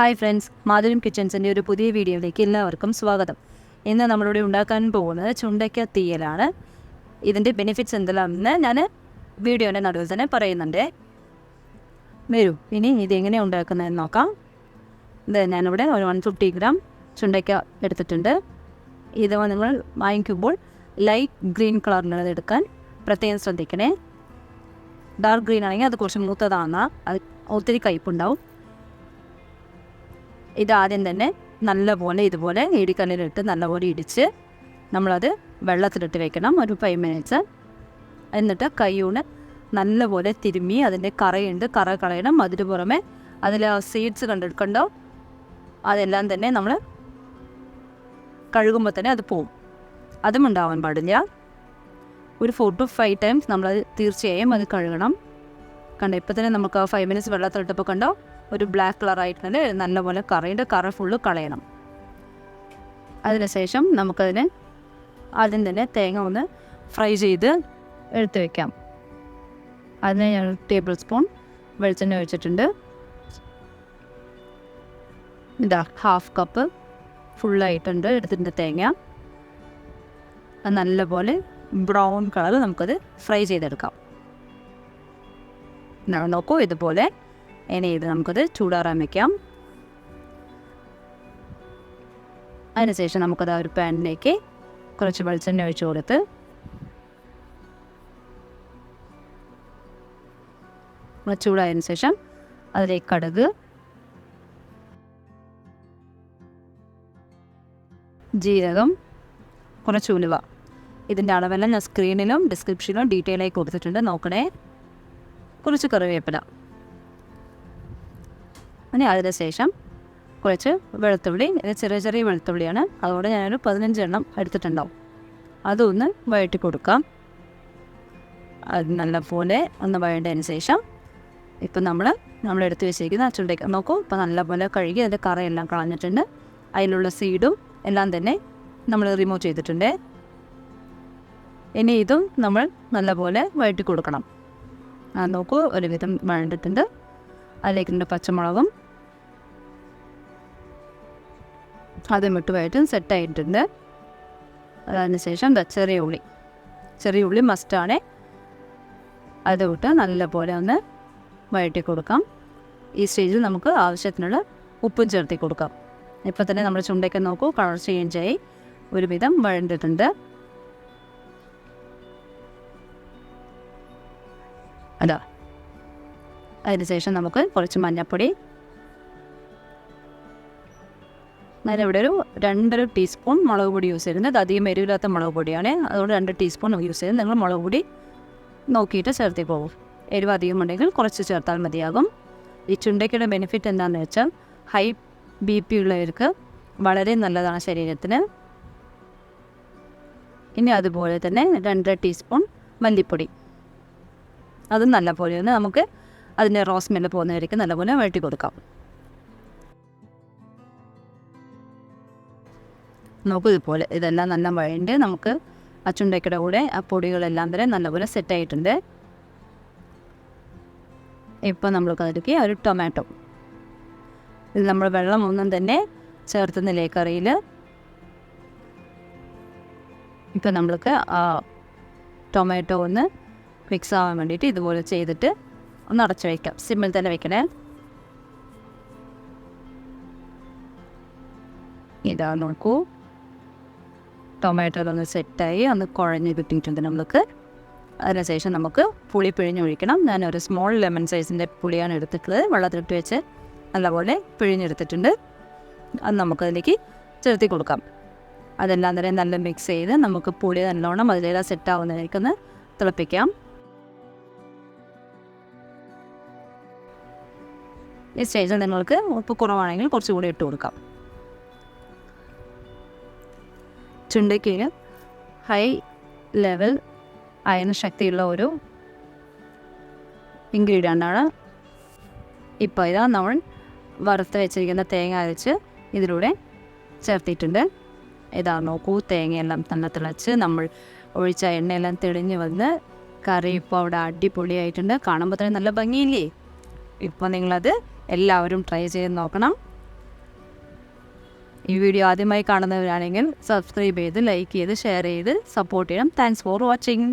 Hi friends, മാധുര്യം കിച്ചൻസിൻ്റെ ഒരു പുതിയ വീഡിയോയിലേക്ക് എല്ലാവർക്കും സ്വാഗതം. ഇന്ന് നമ്മളിവിടെ ഉണ്ടാക്കാൻ പോകുന്നത് ചുണ്ടയ്ക്ക തീയലാണ്. ഇതിൻ്റെ ബെനിഫിറ്റ്സ് എന്തെല്ലാമെന്ന് ഞാൻ വീഡിയോൻ്റെ നടുവിൽ തന്നെ പറയുന്നുണ്ട്. വരൂ, ഇനി ഇതെങ്ങനെയാണ് ഉണ്ടാക്കുന്നതെന്ന് നോക്കാം. ഇത് ഞാനിവിടെ ഒരു 150 ഗ്രാം ചുണ്ടയ്ക്ക എടുത്തിട്ടുണ്ട്. ഇത് നിങ്ങൾ വാങ്ങിക്കുമ്പോൾ ലൈറ്റ് ഗ്രീൻ കളറിലുള്ളത് എടുക്കാൻ പ്രത്യേകം ശ്രദ്ധിക്കണേ. ഡാർക്ക് ഗ്രീൻ ആണെങ്കിൽ അത് കുറച്ച് മൂത്തതാണ്, അത് ഒത്തിരി കയ്പുണ്ടാവും. ഇതാദ്യം തന്നെ നല്ലപോലെ ഇതുപോലെ ഇടിക്കല്ലിലിട്ട് നല്ലപോലെ ഇടിച്ച് നമ്മളത് വെള്ളത്തിലിട്ട് വെക്കണം ഒരു 5 മിനിറ്റ്സ്. എന്നിട്ട് കൈയൂണ് നല്ലപോലെ തിരുമ്മി അതിൻ്റെ കറ കളയണം. അതിന് പുറമെ അതിൽ സീഡ്സ് കണ്ടോ, അതെല്ലാം തന്നെ നമ്മൾ കഴുകുമ്പോൾ തന്നെ അത് പോവും. അതും ഉണ്ടാവാൻ പാടില്ല. ഒരു 4 to 5 ടൈംസ് നമ്മളത് തീർച്ചയായും അത് കഴുകണം. കണ്ടോ, ഇപ്പോൾ തന്നെ നമുക്ക് ആ 5 മിനിറ്റ്സ് വെള്ളത്തിലിട്ടപ്പോൾ കണ്ടോ ഒരു ബ്ലാക്ക് കളറായിട്ട് നല്ലപോലെ കറ ഫുള്ള് കളയണം. അതിനുശേഷം നമുക്കതിന് ആദ്യം തന്നെ തേങ്ങ ഒന്ന് ഫ്രൈ ചെയ്ത് എടുത്ത് വയ്ക്കാം. അതിന് ഞാൻ 1 ടേബിൾ സ്പൂൺ വെളിച്ചെണ്ണ ഒഴിച്ചിട്ടുണ്ട്. ഇതാ 1/2 കപ്പ് ഫുള്ളായിട്ടുണ്ട് എടുത്തിട്ടുണ്ട് തേങ്ങ. അത് നല്ലപോലെ ബ്രൗൺ കളർ നമുക്കത് ഫ്രൈ ചെയ്തെടുക്കാം. നോക്കൂ, ഇതുപോലെ ഇനി ഇത് നമുക്കത് ചൂടാറാൻ വയ്ക്കാം. അതിനുശേഷം നമുക്കത് ഒരു പാനിലേക്ക് കുറച്ച് വെളിച്ചെണ്ണ ഒഴിച്ച് കൊടുത്ത് ചൂടായതിനു ശേഷം അതിലേക്ക് കടുക്, ജീരകം, കുറച്ച് ഉലുവ. ഇതിൻ്റെ അളവെല്ലാം ഞാൻ സ്ക്രീനിലും ഡിസ്ക്രിപ്ഷനിലും ഡീറ്റെയിൽ ആയി കൊടുത്തിട്ടുണ്ട്, നോക്കണേ. കുറച്ച് കറിവേപ്പില. ഇനി അതിന് ശേഷം കുറച്ച് വെളുത്തുള്ളി, ഇത് ചെറിയ വെളുത്തുള്ളിയാണ്, അതുകൊണ്ട് ഞാനൊരു 15 എണ്ണം എടുത്തിട്ടുണ്ടാവും. അതൊന്ന് വഴറ്റി കൊടുക്കാം. അത് നല്ലപോലെ ഒന്ന് വഴണ്ടതിന് ശേഷം ഇപ്പം നമ്മളെടുത്ത് വെച്ചിരിക്കുന്ന ചുണ്ടയ്ക്ക നോക്കൂ, ഇപ്പം നല്ലപോലെ കഴുകി അതിൻ്റെ കറയെല്ലാം കളഞ്ഞിട്ടുണ്ട്. അതിലുള്ള സീഡും എല്ലാം തന്നെ നമ്മൾ റിമൂവ് ചെയ്തിട്ടുണ്ട്. ഇനി ഇതും നമ്മൾ നല്ലപോലെ വഴറ്റി കൊടുക്കണം. നോക്കൂ, ഒരുവിധം വഴണ്ടിട്ടുണ്ട്. അതിലേക്ക് പച്ചമുളകും അതും ഇട്ടുമായിട്ടും സെറ്റായിട്ടുണ്ട്. അതിനുശേഷം ചെറിയ ഉള്ളി മസ്റ്റാണ്. അത് വിട്ട് നല്ലപോലെ ഒന്ന് വഴറ്റി കൊടുക്കാം. ഈ സ്റ്റേജിൽ നമുക്ക് ആവശ്യത്തിനുള്ള ഉപ്പും ചേർത്തി കൊടുക്കാം. ഇപ്പം തന്നെ നമ്മുടെ ചുണ്ടയ്ക്ക നോക്കൂ, കളർ ചേഞ്ചായി ഒരുവിധം വഴണ്ടിട്ടുണ്ട്. അതിനുശേഷം നമുക്ക് കുറച്ച് മഞ്ഞൾപ്പൊടി, ഞാനിവിടെ ഒരു 2.5 ടീസ്പൂൺ മുളക് പൊടി യൂസ് ചെയ്യുന്നത്. അധികം എരിവില്ലാത്ത മുളക് പൊടിയാണ്, അതുകൊണ്ട് 2 ടീസ്പൂൺ യൂസ് ചെയ്യുന്നത്. നിങ്ങൾ മുളക് പൊടി നോക്കിയിട്ട് ചേർത്തി പോകും. എരിവ് അധികം ഉണ്ടെങ്കിൽ കുറച്ച് ചേർത്താൽ മതിയാകും. ഈ ചുണ്ടയ്ക്കയുടെ ബെനിഫിറ്റ് എന്താണെന്ന് വെച്ചാൽ ഹൈ BP ഉള്ളവർക്ക് വളരെ നല്ലതാണ് ശരീരത്തിന്. ഇനി അതുപോലെ തന്നെ 2.5 ടീസ്പൂൺ മല്ലിപ്പൊടി, അതും നല്ലപോലെ ഒന്ന് നമുക്ക് അതിൻ്റെ റോസ് സ്മെല്ല് പോകുന്നവർക്ക് നല്ലപോലെ വഴറ്റി കൊടുക്കാം. നോക്കൂ, ഇതുപോലെ ഇതെല്ലാം നല്ല വഴണ്ട് നമുക്ക് ആ ചുണ്ടയ്ക്കയുടെ കൂടെ ആ പൊടികളെല്ലാം തന്നെ നല്ലപോലെ സെറ്റായിട്ടുണ്ട്. ഇപ്പോൾ നമ്മൾക്ക് അതിലേക്ക് ഒരു ടൊമാറ്റോ, ഇത് നമ്മൾ വെള്ളമൊന്നും തന്നെ ചേർത്തുന്നില്ലേ കറിയിൽ. ഇപ്പം നമ്മൾക്ക് ആ ടൊമാറ്റോ ഒന്ന് മിക്സ് ആവാൻ വേണ്ടിയിട്ട് ഇതുപോലെ ചെയ്തിട്ട് ഒന്ന് അടച്ചു വയ്ക്കാം. സിമ്മിൽ തന്നെ വെക്കണേ. ഇതാ നോക്കൂ, ടൊമാറ്റോ ഒന്ന് സെറ്റായി ഒന്ന് കുഴഞ്ഞ് കിട്ടിയിട്ടുണ്ട് നമ്മൾക്ക്. അതിനുശേഷം നമുക്ക് പുളി പിഴിഞ്ഞൊഴിക്കണം. ഞാനൊരു സ്മോൾ ലെമൺ സൈസിൻ്റെ പുളിയാണ് എടുത്തിട്ടുള്ളത്. വെള്ളത്തിലിട്ട് വെച്ച് നല്ലപോലെ പിഴിഞ്ഞെടുത്തിട്ടുണ്ട്. അത് നമുക്കതിലേക്ക് ചേർത്തി കൊടുക്കാം. അതെല്ലാം തന്നെ നല്ല മിക്സ് ചെയ്ത് നമുക്ക് പുളി നല്ലോണം അതിലെല്ലാം സെറ്റാവുന്നതിലേക്കൊന്ന് തിളപ്പിക്കാം. ഈ സ്റ്റേജിൽ നിങ്ങൾക്ക് ഉപ്പ് കുറവാണെങ്കിൽ കുറച്ചുകൂടി ഇട്ട് കൊടുക്കാം. ചുണ്ടയ്ക്കയിൽ ഹൈ ലെവൽ അയൺ ശക്തിയുള്ള ഒരു ഇൻഗ്രീഡിയൻ്റാണ്. ഇപ്പോൾ ഇതാ നമ്മൾ വറുത്ത് വെച്ചിരിക്കുന്ന തേങ്ങ അരച്ച് ഇതിലൂടെ ചേർത്തിട്ടുണ്ട്. ഇതാ നോക്കൂ, തേങ്ങയെല്ലാം തന്നെ തിളച്ച് നമ്മൾ ഒഴിച്ച എണ്ണയെല്ലാം തെളിഞ്ഞ് വന്ന് കറി ഇപ്പോൾ അവിടെ അടിപൊളിയായിട്ടുണ്ട്. കാണുമ്പോൾ തന്നെ നല്ല ഭംഗിയില്ലേ? ഇപ്പോൾ നിങ്ങളത് എല്ലാവരും ട്രൈ ചെയ്ത് നോക്കണം. ഈ വീഡിയോ ആദ്യമായി കാണുന്നവരാണെങ്കിൽ സബ്സ്ക്രൈബ് ചെയ്ത് ലൈക്ക് ചെയ്ത് ഷെയർ ചെയ്ത് സപ്പോർട്ട് ചെയ്യണം. Thanks for watching.